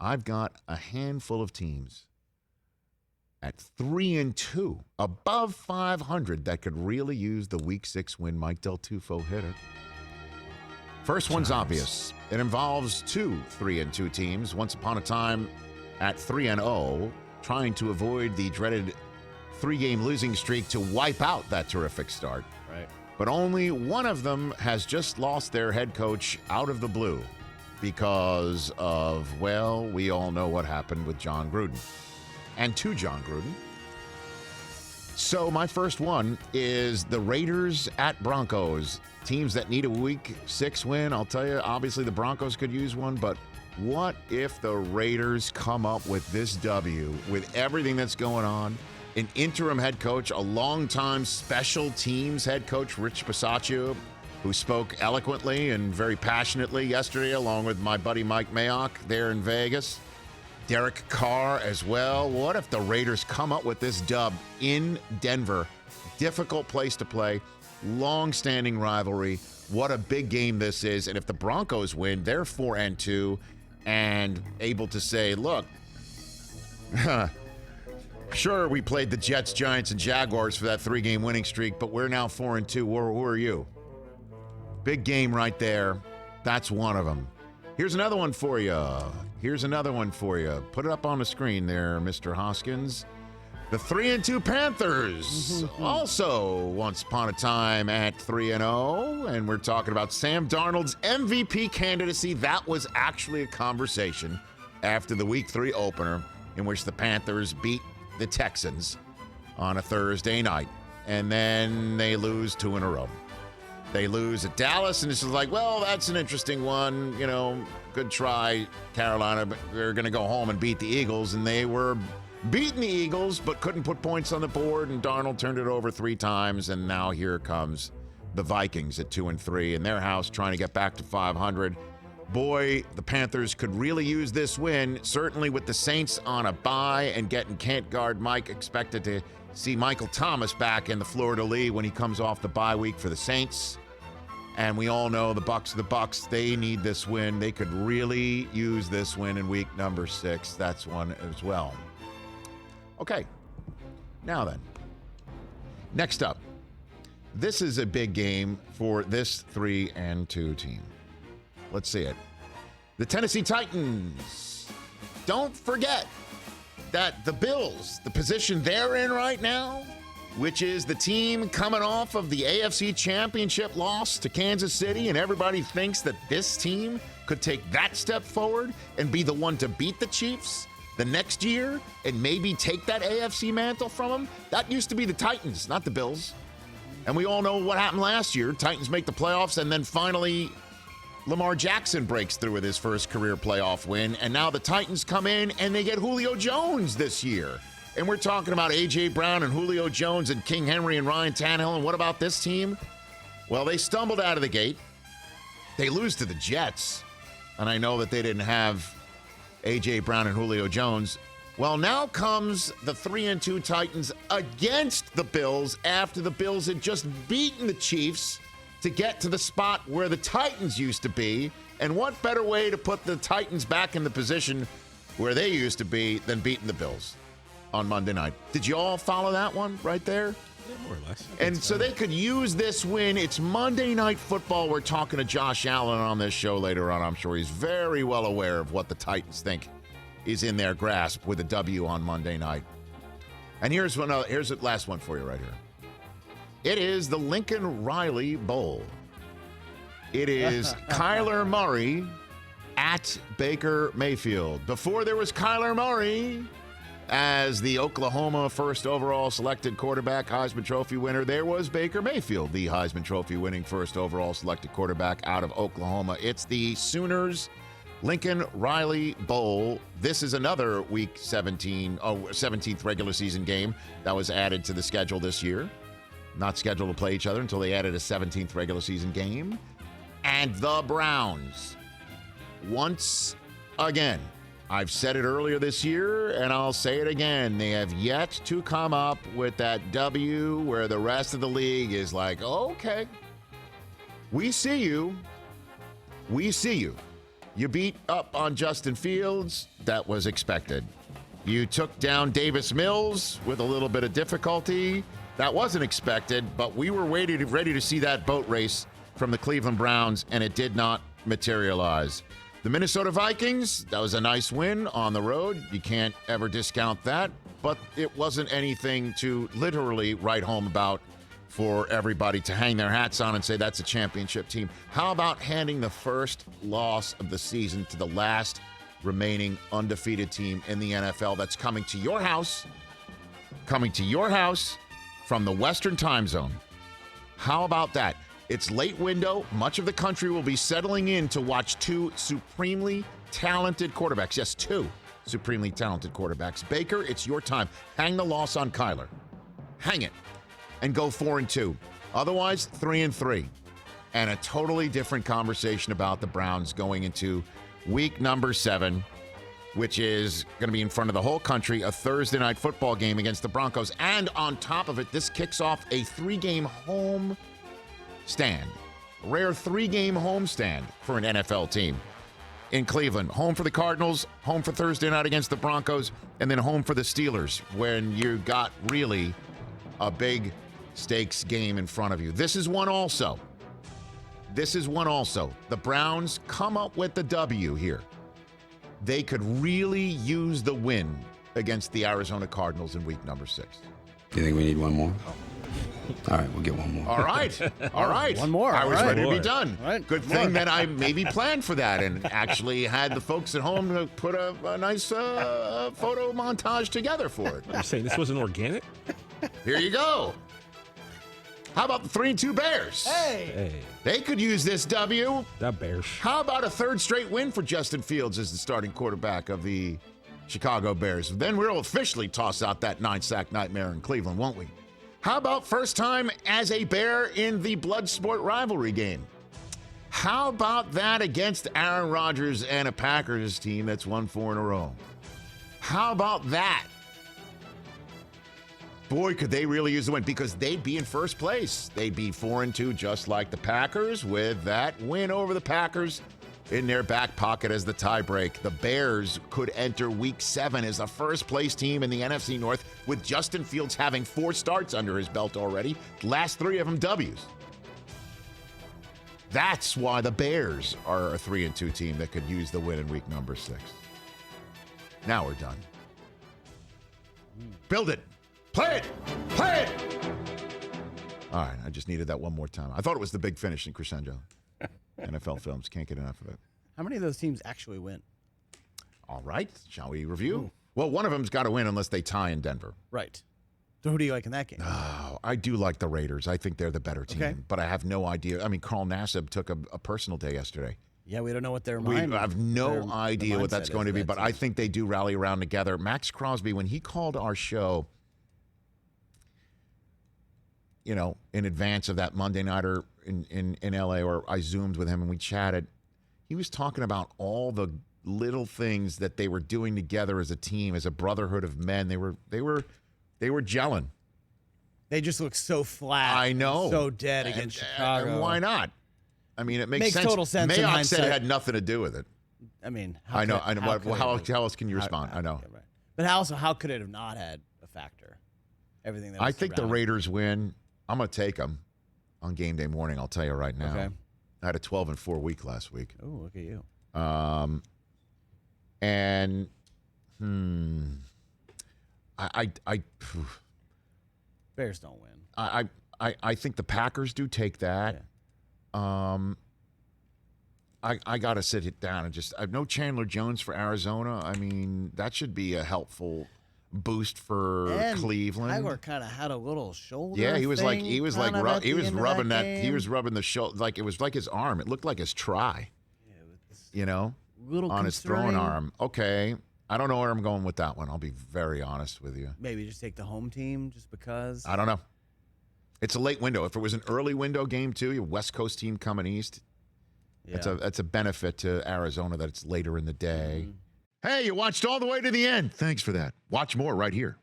I've got a handful of teams at 3-2, above 500, that could really use the Week 6 win. Mike Del Tufo hit it. First one's obvious. It involves two 3-2 teams. Once upon a time at 3-0, trying to avoid the dreaded 3-game losing streak to wipe out that terrific start. Right. But only one of them has just lost their head coach out of the blue because of, well, we all know what happened with John Gruden. And to John Gruden. So my first one is the Raiders at Broncos. Teams that need a Week 6 win. I'll tell you, obviously the Broncos could use one, but what if the Raiders come up with this W with everything that's going on? An interim head coach, a longtime special teams head coach, Rich Bisaccia, who spoke eloquently and very passionately yesterday, along with my buddy Mike Mayock there in Vegas. Derek Carr as well. What if the Raiders come up with this dub in Denver? Difficult place to play, long-standing rivalry. What a big game this is. And if the Broncos win, they're 4-2 and able to say, look, sure, we played the Jets, Giants, and Jaguars for that 3-game winning streak, but we're now 4-2. Who are you? Big game right there. That's one of them. Here's another one for you. Put it up on the screen there, Mr. Hoskins. The 3-2 Panthers, also once upon a time at 3-0, and we're talking about Sam Darnold's MVP candidacy. That was actually a conversation after the Week 3 opener in which the Panthers beat the Texans on a Thursday night, and then they lose 2 in a row. They lose at Dallas, and it's just like, well, that's an interesting one. You know, good try, Carolina, but they're going to go home and beat the Eagles, and they were beating the Eagles, but couldn't put points on the board, and Darnold turned it over 3 times, and now here comes the Vikings at 2-3 in their house, trying to get back to 500. Boy, the Panthers could really use this win, certainly with the Saints on a bye and getting can't guard Mike. Expected to see Michael Thomas back in the fleur-de-lis when he comes off the bye week for the Saints. And we all know the Bucs are the Bucs. They need this win. They could really use this win in week number 6. That's one as well. Okay, now then. Next up, this is a big game for this 3-2 team. Let's see it. The Tennessee Titans. Don't forget that the Bills, the position they're in right now, which is the team coming off of the AFC Championship loss to Kansas City, and everybody thinks that this team could take that step forward and be the one to beat the Chiefs the next year and maybe take that AFC mantle from them. That used to be the Titans, not the Bills. And we all know what happened last year. Titans make the playoffs, and then finally Lamar Jackson breaks through with his first career playoff win, and now the Titans come in and they get Julio Jones this year. And we're talking about A.J. Brown and Julio Jones and King Henry and Ryan Tannehill. And what about this team? Well, they stumbled out of the gate. They lose to the Jets. And I know that they didn't have A.J. Brown and Julio Jones. Well, now comes the 3-2 Titans against the Bills after the Bills had just beaten the Chiefs to get to the spot where the Titans used to be. And what better way to put the Titans back in the position where they used to be than beating the Bills on Monday night? Did you all follow that one right there? Yeah, more or less. And so they could use this win. It's Monday Night Football. We're talking to Josh Allen on this show later on. I'm sure he's very well aware of what the Titans think is in their grasp with a W on Monday night. And here's the last one for you right here. It is the Lincoln Riley Bowl. It is Kyler Murray at Baker Mayfield. Before there was Kyler Murray as the Oklahoma first overall selected quarterback, Heisman Trophy winner, there was Baker Mayfield, the Heisman Trophy winning first overall selected quarterback out of Oklahoma. It's the Sooners Lincoln Riley Bowl. This is another Week 17th regular season game that was added to the schedule this year. Not scheduled to play each other until they added a 17th regular season game. And the Browns, once again, I've said it earlier this year, and I'll say it again, they have yet to come up with that W where the rest of the league is like, okay, we see you. We see you. You beat up on Justin Fields. That was expected. You took down Davis Mills with a little bit of difficulty. That wasn't expected, but we were ready to see that boat race from the Cleveland Browns, and it did not materialize. The Minnesota Vikings, that was a nice win on the road. You can't ever discount that, but it wasn't anything to literally write home about for everybody to hang their hats on and say that's a championship team. How about handing the first loss of the season to the last remaining undefeated team in the NFL that's coming to your house from the Western time zone? How about that? It's late window. Much of the country will be settling in to watch two supremely talented quarterbacks. Yes, two supremely talented quarterbacks. Baker, it's your time. Hang the loss on Kyler. Hang it. And go 4-2. Otherwise, 3-3. And a totally different conversation about the Browns going into week number 7, which is going to be in front of the whole country, a Thursday night football game against the Broncos. And on top of it, this kicks off a 3-game home stand. A rare 3-game home stand for an NFL team in Cleveland. Home for the Cardinals, home for Thursday night against the Broncos, and then home for the Steelers when you got really a big stakes game in front of you. This is one also. The Browns come up with the W here. They could really use the win against the Arizona Cardinals in week number 6. Do you think we need one more? All right, we'll get one more. All right. One more. I was ready to be All done. right. Good thing that I maybe planned for that and actually had the folks at home to put a nice photo montage together for it. You're saying this wasn't organic? Here you go. How about the 3-2 Bears? Hey. They could use this W. That Bears. How about a third straight win for Justin Fields as the starting quarterback of the Chicago Bears? Then we'll officially toss out that 9-sack nightmare in Cleveland, won't we? How about first time as a Bear in the Bloodsport rivalry game? How about that against Aaron Rodgers and a Packers team that's won 4 in a row? How about that? Boy, could they really use the win, because they'd be in first place. They'd be 4-2 just like the Packers with that win over the Packers in their back pocket as the tiebreak. The Bears could enter week 7 as the first place team in the NFC North with Justin Fields having 4 starts under his belt already. Last 3 of them W's. That's why the Bears are a 3-2 team that could use the win in week number 6. Now we're done. Build it. Play it! Play it! All right, I just needed that one more time. I thought it was the big finish in crescendo. NFL films, can't get enough of it. How many of those teams actually win? All right, shall we review? Ooh. Well, one of them's got to win unless they tie in Denver. Right. So who do you like in that game? Oh, I do like the Raiders. I think they're the better team, Okay. but I have no idea. I mean, Carl Nassib took a personal day yesterday. Yeah, we don't know what their We mind. have no idea what that's going to be, that but I think they do rally around together. Max Crosby, when he called our show, you know, in advance of that Monday nighter in LA, or I Zoomed with him and we chatted, he was talking about all the little things that they were doing together as a team, as a brotherhood of men. They were gelling. They just look so flat. I know. So dead against Chicago. And why not? I mean, it makes sense. total sense in Mayock hindsight. said it had nothing to do with it. I mean, I know. How could else can you respond? I know. yeah, right. But how could it have not had a factor? Everything that was I think the surrounding. Raiders win. I'm going to take them on game day morning. I'll tell you right now. Okay. I had a 12-4 week last week. Oh, look at you. Bears don't win. I think the Packers do take that. Yeah. I got to sit it down and just. I know Chandler Jones for Arizona. I mean, that should be a helpful boost for And Cleveland. Tyler kind of had a little shoulder. Yeah, he was thing kind of at the end of rubbing that. game. He was rubbing the shoulder, like it was like his arm. It looked like his try. Yeah, with this You know, little on his throwing concerning. arm. Okay, I don't know where I'm going with that one. I'll be very honest with you. Maybe just take the home team just because. I don't know. It's a late window. If it was an early window game too, your West Coast team coming east. Yeah. That's a benefit to Arizona that it's later in the day. Mhm. Hey, you watched all the way to the end. Thanks for that. Watch more right here.